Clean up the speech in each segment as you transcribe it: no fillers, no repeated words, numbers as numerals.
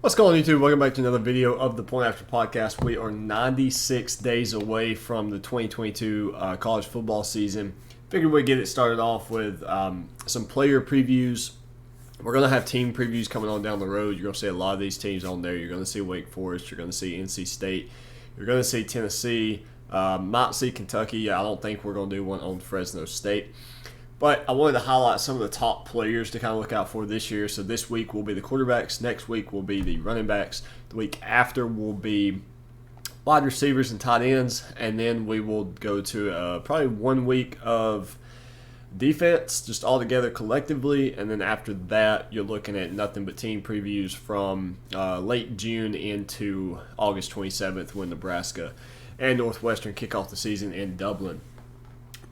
What's going on, YouTube? Welcome back to another video of the Point After Podcast. We are 96 days away from the 2022 college football season. Figured we'd get it started off with some player previews. We're going to have team previews coming on down the road. You're going to see a lot of these teams on there. You're going to see Wake Forest. You're going to see NC State. You're going to see Tennessee. Might see Kentucky. I don't think we're going to do one on Fresno State. But I wanted to highlight some of the top players to kind of look out for this year. So this week will be the quarterbacks. Next week will be the running backs. The week after will be wide receivers and tight ends. And then we will go to probably 1 week of defense, just all together collectively. And then after that, you're looking at nothing but team previews from late June into August 27th when Nebraska and Northwestern kick off the season in Dublin.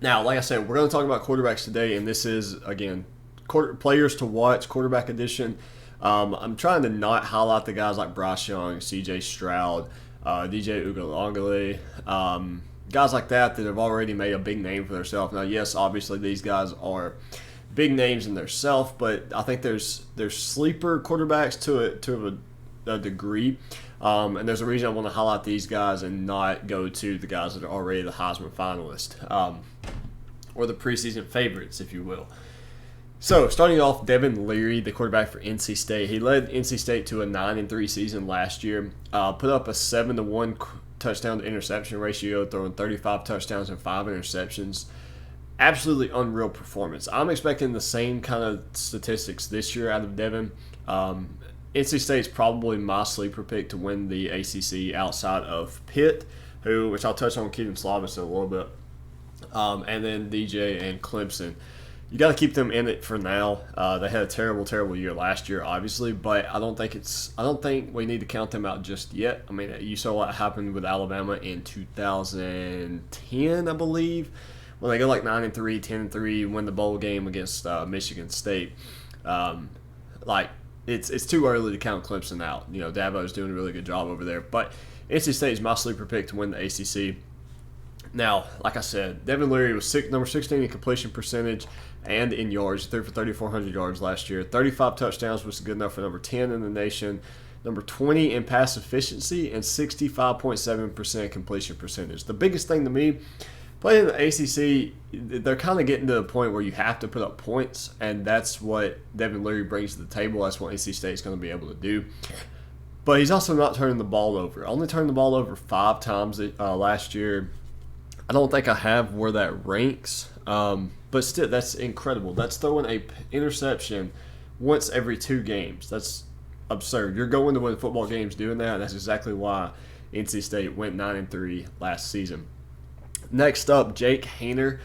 Now, like I said, we're going to talk about quarterbacks today, and this is, again, players to watch, quarterback edition. I'm trying to not highlight the guys like Bryce Young, C.J. Stroud, DJ Uiagalelei, guys like that have already made a big name for themselves. Now, yes, obviously these guys are big names in themselves, but I think there's sleeper quarterbacks to a degree. And there's a reason I want to highlight these guys and not go to the guys that are already the Heisman finalists or the preseason favorites, if you will. So, starting off, Devin Leary, the quarterback for NC State. He led NC State to a 9-3 season last year. Put up a 7-1 touchdown to interception ratio, throwing 35 touchdowns and 5 interceptions. Absolutely unreal performance. I'm expecting the same kind of statistics this year out of Devin. NC State's probably my sleeper pick to win the ACC outside of Pitt, which I'll touch on Keaton Slavis in a little bit, and then DJ and Clemson. You got to keep them in it for now. They had a terrible year last year, obviously, but I don't think we need to count them out just yet. I mean, you saw what happened with Alabama in 2010, I believe, when they go like 9-3, 10-3, win the bowl game against Michigan State. It's too early to count Clemson out. You know, Dabo's doing a really good job over there. But NC State is my sleeper pick to win the ACC. Now, like I said, Devin Leary was number 16 in completion percentage and in yards. He threw for 3,400 yards last year. 35 touchdowns, which is good enough for number 10 in the nation. Number 20 in pass efficiency and 65.7% completion percentage. The biggest thing to me, playing in the ACC, they're kind of getting to the point where you have to put up points, and that's what Devin Leary brings to the table. That's what NC State's going to be able to do. But he's also not turning the ball over. Only turned the ball over 5 times last year. I don't think I have where that ranks, but still, that's incredible. That's throwing a interception once every 2 games. That's absurd. You're going to win football games doing that. That's exactly why NC State went 9-3 last season. Next up, Jake Haener.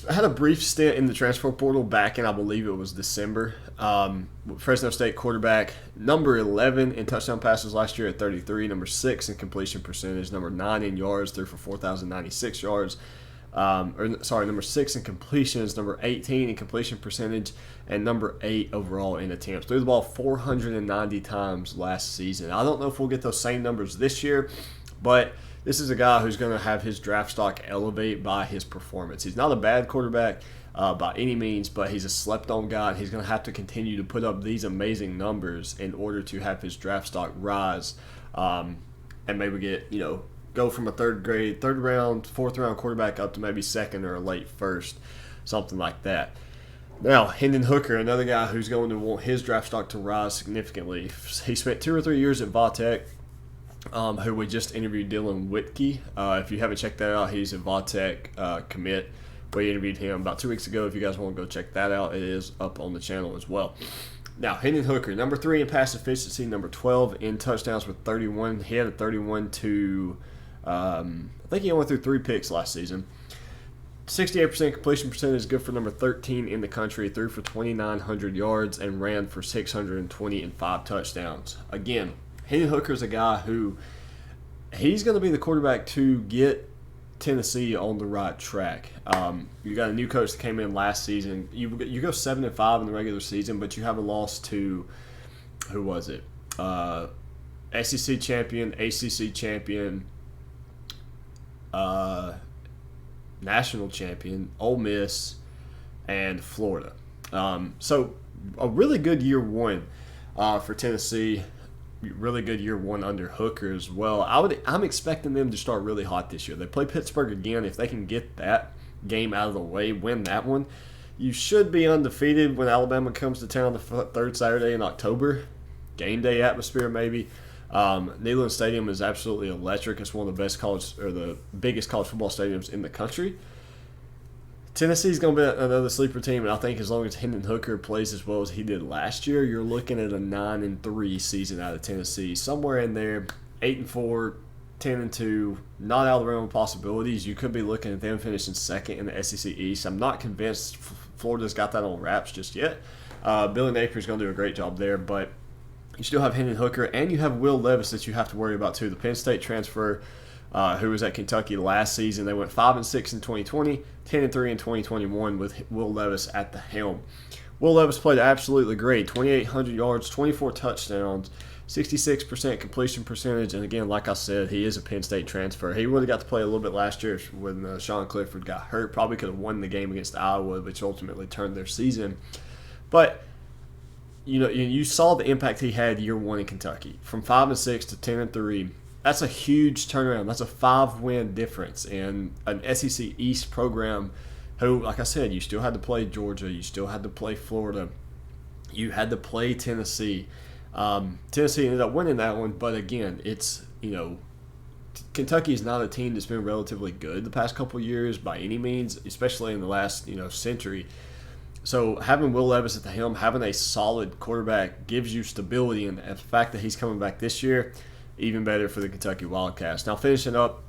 Had a brief stint in the transfer portal back in, I believe it was December. Fresno State quarterback, number 11 in touchdown passes last year at 33, number 6 in completion percentage, number 9 in yards, threw for 4,096 yards. Number 6 in completions, number 18 in completion percentage, and number 8 overall in attempts. Threw the ball 490 times last season. I don't know if we'll get those same numbers this year, but this is a guy who's going to have his draft stock elevate by his performance. He's not a bad quarterback by any means, but he's a slept-on guy. And he's going to have to continue to put up these amazing numbers in order to have his draft stock rise and maybe go from a third round, fourth round quarterback up to maybe second or a late first, something like that. Now, Hendon Hooker, another guy who's going to want his draft stock to rise significantly. He spent 2 or 3 years at Vatech. Who we just interviewed, Dylan Whitkey. If you haven't checked that out, he's a Vatech commit. We interviewed him about 2 weeks ago. If you guys want to go check that out, it is up on the channel as well. Now, Hendon Hooker, number 3 in pass efficiency, number 12 in touchdowns with 31. He had a 31 to, I think he only threw 3 picks last season. 68% completion percentage is good for number 13 in the country. Threw for 2,900 yards and ran for 620 and 5 touchdowns. Again, Hendon Hooker is a guy who he's going to be the quarterback to get Tennessee on the right track. You got a new coach that came in last season. You go 7-5 in the regular season, but you have a loss to, who was it? SEC champion, ACC champion, national champion, Ole Miss, and Florida. So a really good year 1 for Tennessee. really good year one under Hooker as well. I'm expecting them to start really hot this year. They play Pittsburgh again. If they can get that game out of the way, win that one, you should be undefeated when Alabama comes to town the third Saturday in October. Game day atmosphere maybe. Neyland Stadium is absolutely electric. It's one of the best the biggest college football stadiums in the country. Tennessee's going to be another sleeper team, and I think as long as Hendon Hooker plays as well as he did last year, you're looking at a 9-3 season out of Tennessee, somewhere in there, 8-4, 10-2, not out of the realm of possibilities. You could be looking at them finishing second in the SEC East. I'm not convinced Florida's got that on wraps just yet. Billy Napier's going to do a great job there, but you still have Hendon Hooker, and you have Will Levis that you have to worry about too, the Penn State transfer. Who was at Kentucky last season. They went 5-6 in 2020, 10-3 in 2021 with Will Levis at the helm. Will Levis played absolutely great, 2,800 yards, 24 touchdowns, 66% completion percentage, and again, like I said, he is a Penn State transfer. He would have got to play a little bit last year when Sean Clifford got hurt. Probably could have won the game against Iowa, which ultimately turned their season. But you saw the impact he had year one in Kentucky, from 5-6 to 10-3. That's a huge turnaround. That's a 5-win difference in an SEC East program who, like I said, you still had to play Georgia. You still had to play Florida. You had to play Tennessee. Tennessee ended up winning that one, but again, Kentucky is not a team that's been relatively good the past couple of years by any means, especially in the last century. So having Will Levis at the helm, having a solid quarterback gives you stability, and the fact that he's coming back this year, even better for the Kentucky Wildcats. Now, finishing up,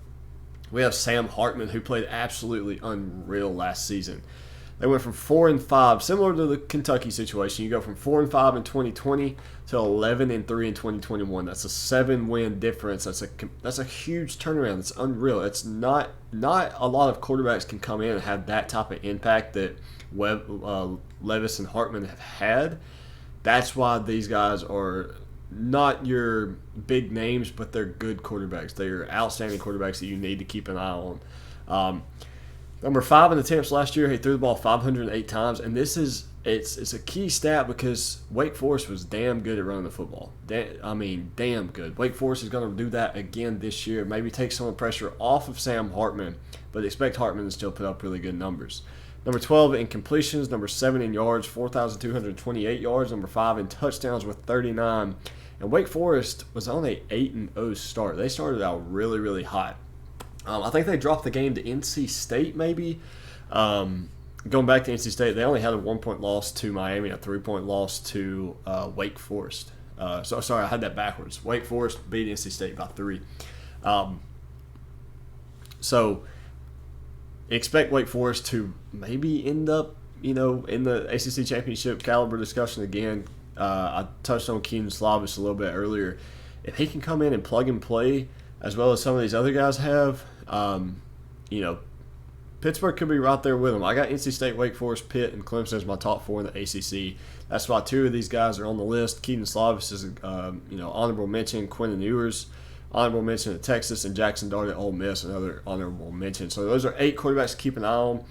we have Sam Hartman, who played absolutely unreal last season. They went from 4-5, similar to the Kentucky situation. You go from 4-5 in 2020 to 11-3 in 2021. That's a 7-win difference. That's a huge turnaround. It's unreal. It's not a lot of quarterbacks can come in and have that type of impact that Levis and Hartman have had. That's why these guys are not your big names, but they're good quarterbacks. They're outstanding quarterbacks that you need to keep an eye on. Number 5 in attempts last year, he threw the ball 508 times, and it's a key stat because Wake Forest was damn good at running the football. Damn good. Wake Forest is going to do that again this year. Maybe take some of the pressure off of Sam Hartman, but expect Hartman to still put up really good numbers. Number 12 in completions, number 7 in yards, 4,228 yards, number 5 in touchdowns with 39. And Wake Forest was on a 8-0 start. They started out really, really hot. I think they dropped the game to NC State maybe. Going back to NC State, they only had a 1-point loss to Miami, a 3-point loss to Wake Forest. Sorry, I had that backwards. Wake Forest beat NC State by 3. So expect Wake Forest to maybe end up, in the ACC championship caliber discussion again. I touched on Keaton Slavis a little bit earlier. If he can come in and plug and play as well as some of these other guys have, Pittsburgh could be right there with them. I got NC State, Wake Forest, Pitt, and Clemson as my top 4 in the ACC. That's why 2 of these guys are on the list. Keaton Slavis is, honorable mention. Quentin Ewers, honorable mention at Texas, and Jackson Dart at Ole Miss, another honorable mention. So those are 8 quarterbacks to keep an eye on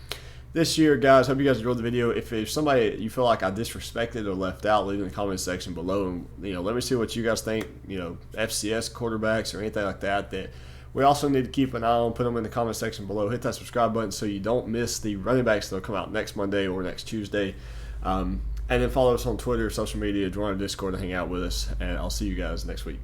this year, guys. Hope you guys enjoyed the video. If there's somebody you feel like I disrespected or left out, leave in the comment section below, and let me see what you guys think. FCS quarterbacks or anything like that we also need to keep an eye on. Put them in the comment section below. Hit that subscribe button so you don't miss the running backs that'll come out next Monday or next Tuesday. And then follow us on Twitter, social media, join our Discord to hang out with us, and I'll see you guys next week.